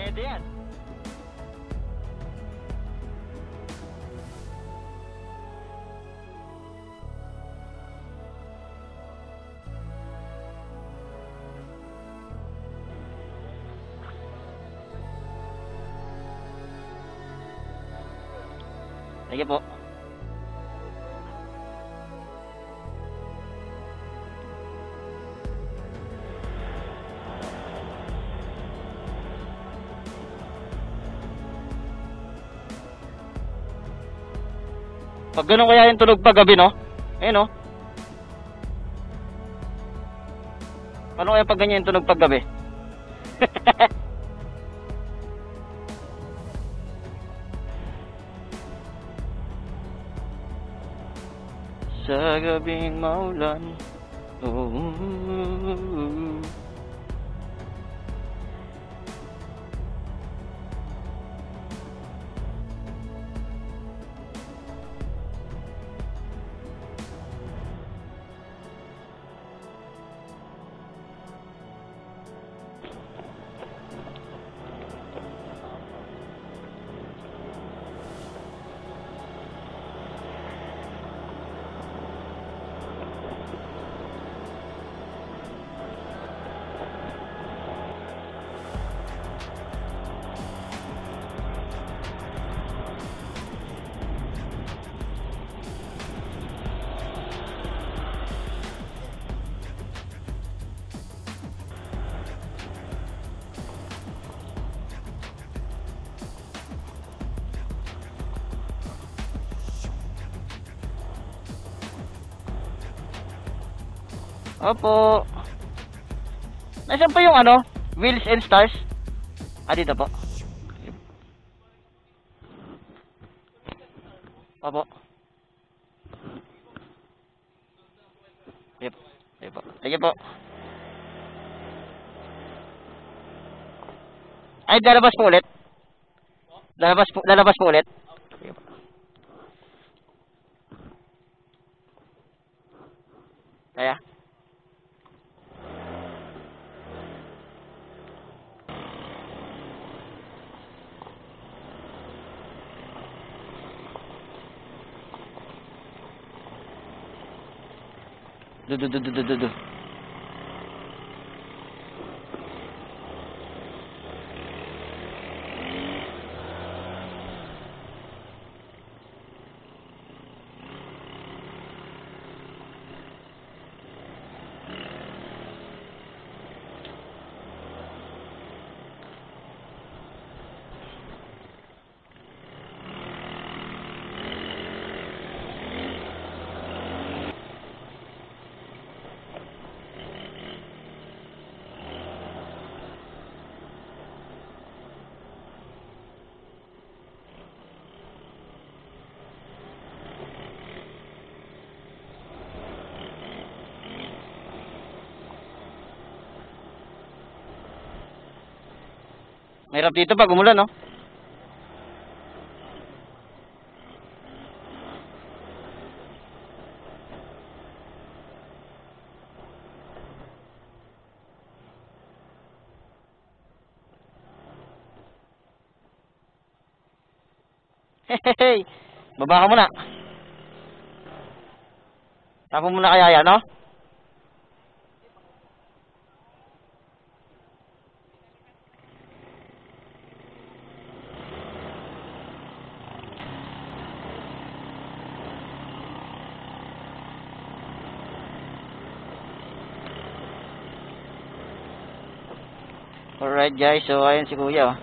Pwede yan. Sige po. Pag ganun kaya yung tunog paggabi, no? Eh, no? Paano kaya pag ganyan yung tunog paggabi? Sa gabing maulan, oh. Opo. Nasaan po yung ano? Wheels and Stars? Ah, dito po. Opo. Yep. Sige po. Sige po. Ay, lalabas po ulit. Lalabas po ulit. Sige po. Kaya? Du. Mahirap dito pag umulan, no? Hehehe. Baba ka muna. Tapo muna kaya yan, no? Alright guys, so ayun si Kuya, oh.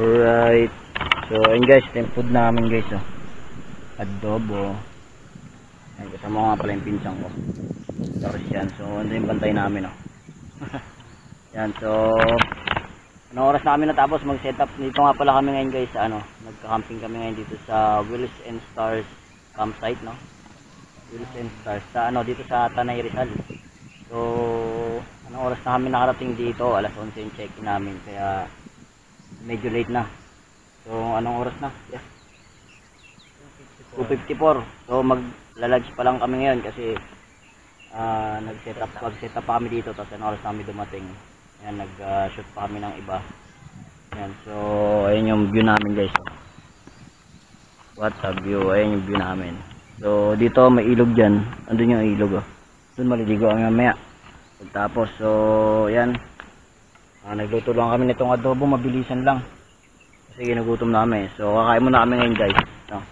Alright. So, ayun guys, ito yung food namin guys, oh. Adobo. Ayun, kasama nga pala yung pinsang ko. Tapos yan, so, ano yung bantay namin, oh. Yan, so, anong oras na kami natapos mag-set up? Dito nga pala kami ngayon guys, sa ano, nagka-camping kami ngayon dito sa Wheels and Stars campsite, no? Wheels and Stars, sa ano, dito sa Tanay Rizal. So, anong oras na kami nakarating dito? Alas 11 yung check-in namin, kaya medyo late na. So, anong oras na? Yeah. 2:54. So, magla-lunch pa lang kami ngayon kasi nag-set up pa kami dito, tapos anong oras na kami dumating. Ayan, nag-shoot pa kami ng iba. Ayan, so, ayun yung view namin guys. What a view. Ayun yung view namin. So, dito may ilog dyan. Andun yung ilog, oh. Doon maliligo kami mamaya. Tapos, so, ayan. Nagluto lang kami nitong adobo, mabilisan lang. Kasi ginugutom namin. So, kakain muna kami ngayon guys. No?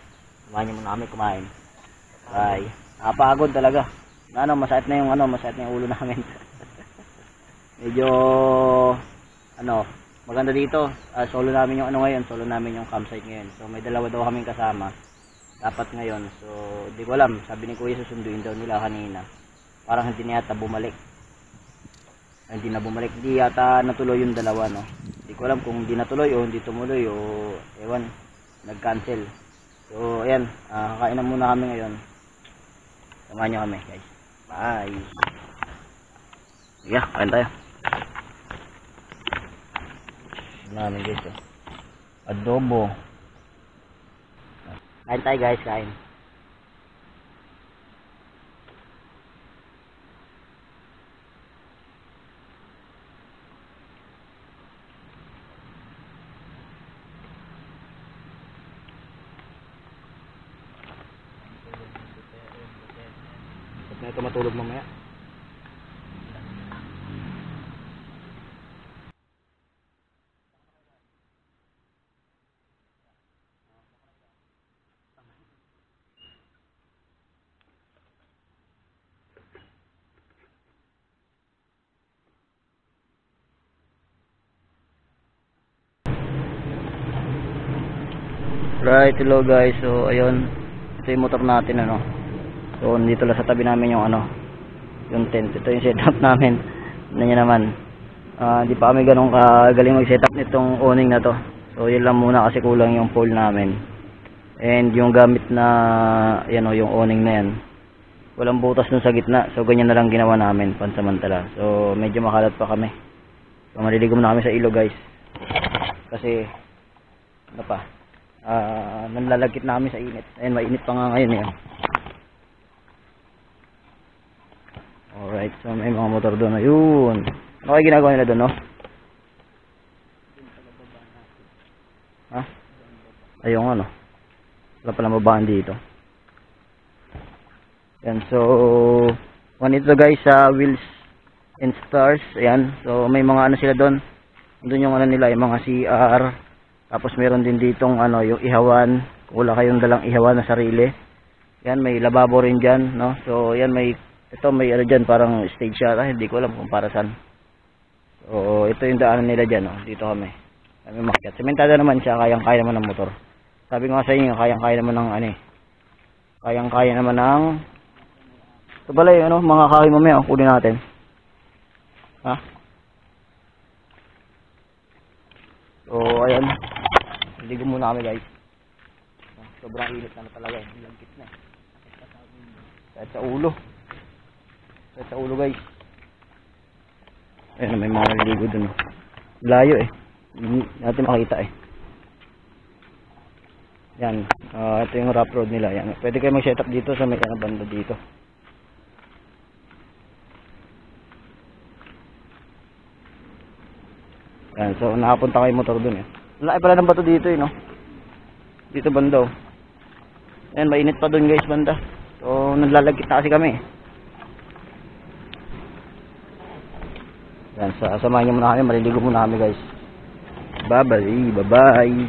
Kumain niyo muna kami kumain. Bye. Nakapagod talaga. Masakit na yung ulo namin. Medyo, maganda dito. Solo namin yung ngayon. Solo namin yung campsite ngayon. So, may dalawa daw kaming kasama. Dapat ngayon. So, di ko alam. Sabi ni Kuya, susunduin daw nila kanina. Parang hindi na yata bumalik. Hindi na bumalik, hindi yata natuloy yung dalawa, no? Hindi ko alam kung hindi natuloy o hindi tumuloy o ewan, nag-cancel. So ayan, kakain na muna kami ngayon. Samahan nyo kami guys. Bye. Yeah, kain tayo. Namin guys, oh. Adobo. Kain tayo guys, kain. Na ito matulog mamaya. Right, hello guys. So ayun, ito yung motor natin, ano. So dito lang sa tabi namin yung yung tent. Ito yung setup namin. Ano nyo naman, di pa kami ganun kagaling mag setup nitong awning na to. So yun lang muna kasi kulang yung pole namin. And yung gamit na yung awning na yan, walang butas dun sa gitna. So ganyan na lang ginawa namin pansamantala. So medyo makalat pa kami. So maliligo na kami sa ilog guys. Kasi nanlalagkit na kami sa init. Ayun, mainit pa nga ngayon yan. Alright, so may mga motor doon. Ayun. Ano kayo ginagawa nila doon, no? Ha? Ayun nga, no? Wala palang babaan dito. Yan, so ito guys sa Wheels and Stars. Ayan, so may mga sila doon. Doon yung nila, yung mga CR. Tapos meron din ditong yung ihawan. Kung wala kayong dalang ihawan na sarili. Yan, may lababo rin dyan, no? So yan, may dyan parang stage yata, hindi ko alam kung para saan. So ito yung daanan nila dyan, no? Dito kami makyat. Sementada naman siya, kayang-kaya naman ng motor. Sabi ko nga sa inyo, kayang-kaya naman ng kayang-kaya naman ng ito pala yung mga kahoy mamaya, kunin natin. Ha? So ayan, ligo muna kami guys. Sobrang init na talaga, lagkit na. Kahit sa ulo. Sa ulo guys. Ayan, may mga naliligo dun. Layo hindi natin makita Yan, ito yung rough road nila. Yan. Pwede kayo mag-setup dito sa may banda dito. Yan, so nakapunta kayo motor dun Laki pala ng bato dito no? Dito banda Yan, mainit pa dun guys banda. So naglalagkit na kasi kami Yan, samahan nyo muna kami, maliligo muna kami guys. Bye-bye.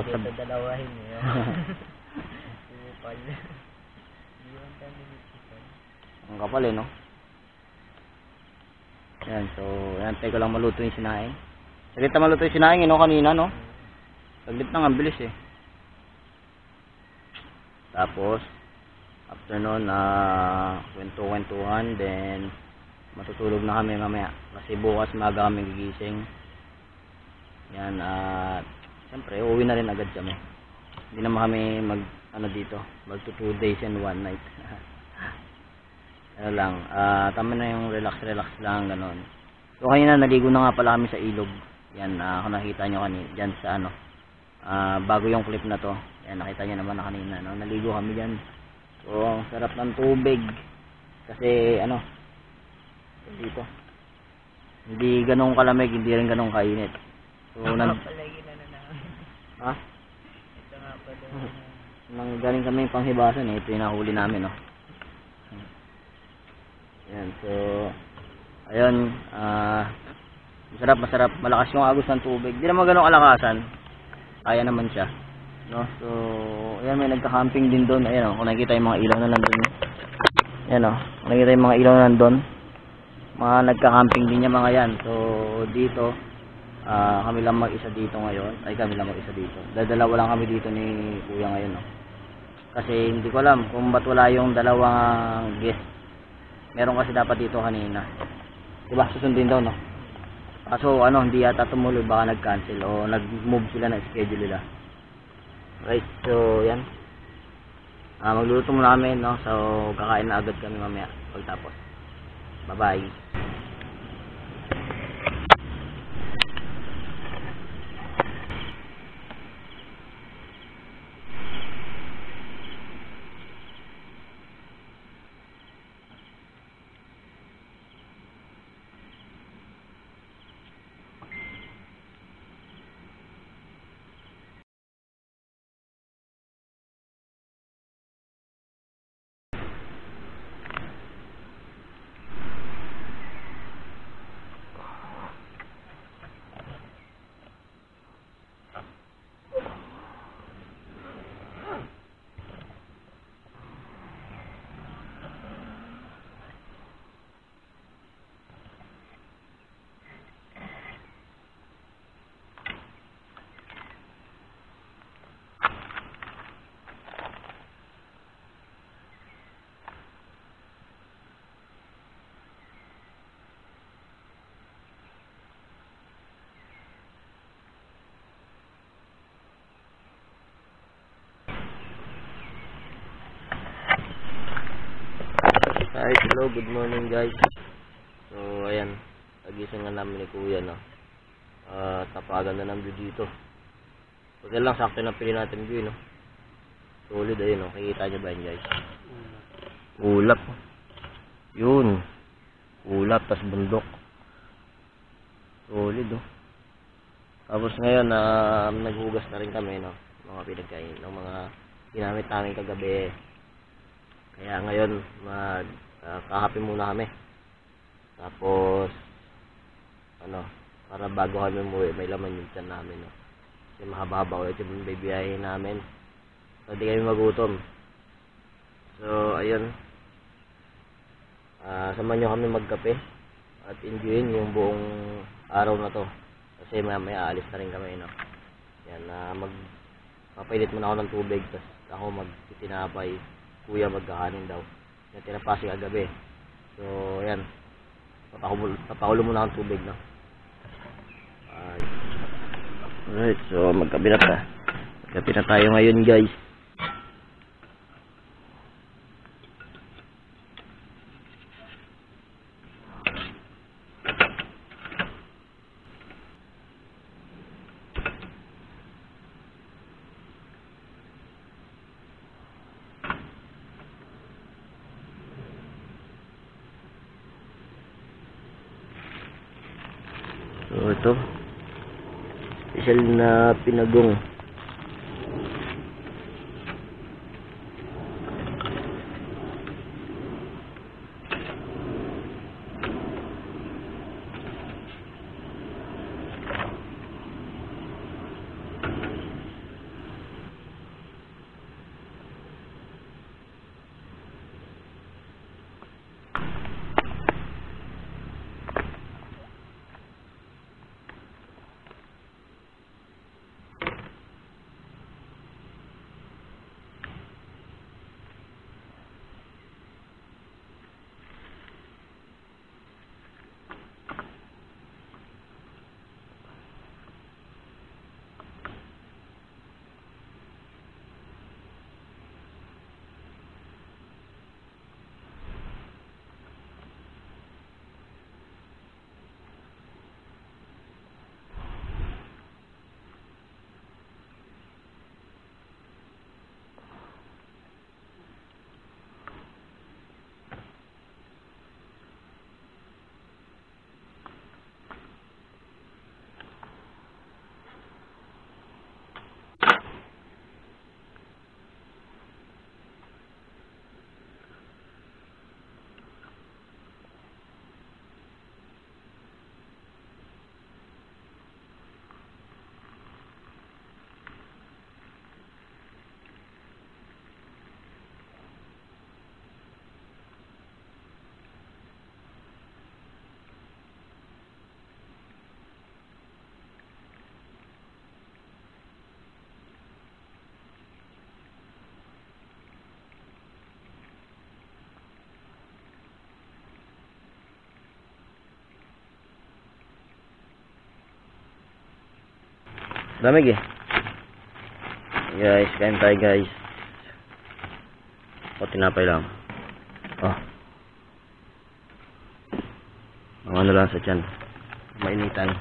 sa... Dito dalawahin niyo. Upal. Di man tayo nilipitan. Ang kapal eh, no? Yan, so, yan, tayo ko lang maluto yung sinaing. Saglit na maluto yung sinaing, no, kanina, no? Saglit na nga, ang bilis eh. Tapos, after nun, kwento-kwentuhan, then, matutulog na kami mamaya. Kasi bukas maga kami gigising. Yan, at, siyempre, uuwi na rin agad kami. Hindi naman kami dito, mag 2 days and 1 night. Ano lang, tama na yung relax lang, ganon. So, kanina, naligo na nga pala kami sa ilog. Yan, kung nakita nyo kanina, dyan sa bago yung clip na to. Yan, nakita nyo naman na kanina, no? Naligo kami dyan. So, ang sarap ng tubig. Kasi, dito. Hindi ganong kalamig, hindi rin ganong kainit. So, Palagi na namin. Ha? Ito nga pala. Nang galing kami panghibasan eh. Ito yung nahuli namin, no? Yan, so, ayun, masarap, malakas yung agos ng tubig. Hindi naman ganong kalakasan. Kaya naman siya. No? So, ayan, may nagka-camping din doon. Ayan, kung nakikita yung mga ilaw na nandun. Ayan, kung nakikita yung mga ilaw na nandun. Mga nagka-camping din yung mga yan. So, dito, kami lang mag-isa dito ngayon. Ay, kami lang mag-isa dito. Dalawa lang kami dito ni Kuya ngayon, no? Kasi hindi ko alam kung ba't wala yung dalawang guest. Meron kasi dapat dito kanina. Diba? Susundin daw, no? Kaso, hindi yata tumuloy. Baka nag-cancel o nag-move sila ng schedule nila. Right, so, yan. Magluluto muna kami, no? So, kakain na agad kami mamaya pagtapos. Bye-bye. Hi, hello, good morning guys. So, ayan, nagising na namin ni Kuya, no? Tapagan na ng view dito. Pagka lang, sakto na pili natin view, no? Solid, ayun, no? Kikita nyo ba yun, guys? Ulap. Yun. Ulap, tas bundok. Solid, no? Tapos ngayon, naghugas na rin kami, no? Mga pinagkain, ng mga ginamit namin kagabi. Kaya ngayon, kakape muna kami. Tapos, para bago kami umuwi, may laman yung tiyan namin, no? Kasi mahaba-haba ulit yung bibiyahin namin. So, di kami magutom. So, ayun. Samahan nyo kami magkape at enjoyin yung buong araw na to. Kasi may aalis na rin kami, no? Yan, magpapainit muna ako ng tubig, tapos ako magtitinapay. Kuya magkakanin daw. Yan, tinapasig agabi. So, yan. Papakulo muna akong tubig, no? Alright, so magkape na ta. Magkape na tayo ngayon, guys. So, ito. Special na pinagong. Lamig eh. Guys, kain tayo guys. O, tinapay lang. Oh. Ang ano lang sa tiyan. Mainitan.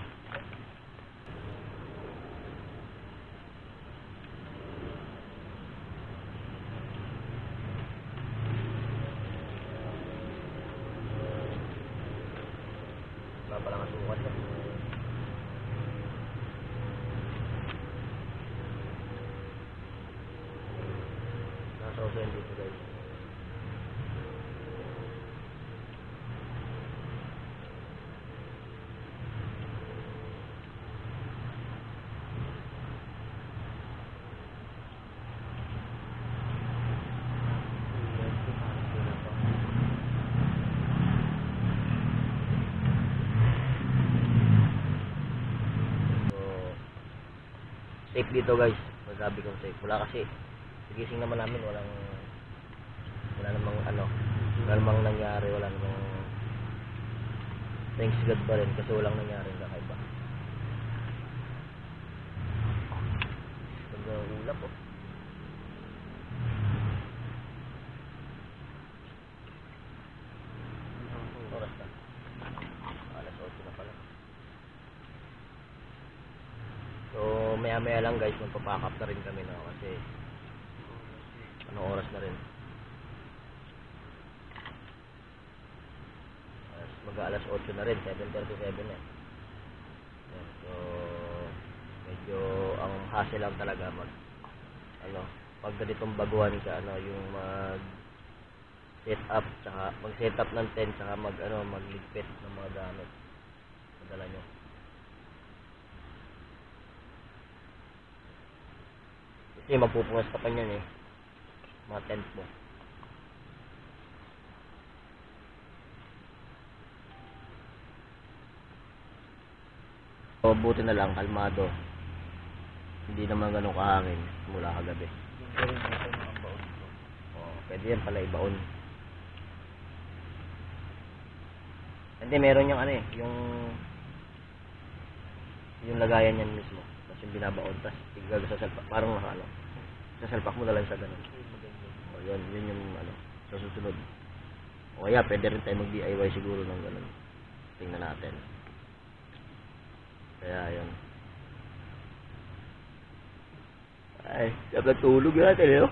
Papalang asukan yan. Nasa usahin dito guys. Safe dito guys. Masabi kong safe. Wala kasi gising naman namin wala namang nangyari, wala namang thanks God pa rin kasi walang nangyari kakaiba. Ganda ng ulap oh. Oras na. Alas 8 na pala. So maya lang guys, magpapack up na rin kami na kasi anong oras na rin. Mag-alas 8 na rin, 7:37 na. Yan, so medyo ang hassle lang talaga pag ganitong baguhan ka yung mag-set up ng tent saka magligpit ng mga gamit. Madala nyo. Kasi magpupungas ka pa niyan mga tent mo. So, buti na lang, kalmado. Hindi naman ganun kahangin mula kagabi. Pwede yan pala ibaon. Hindi, meron yung yung lagayan yan mismo. Tapos yung binabaon, tapos igagawa sa salpak. Parang sa salpak mo na lang sa ganun. O yun yung sa susunod. O kaya, pwede rin tayo mag-DIY siguro ng ganun. Tingnan natin. Kaya yun. Ay, dapat tulog natin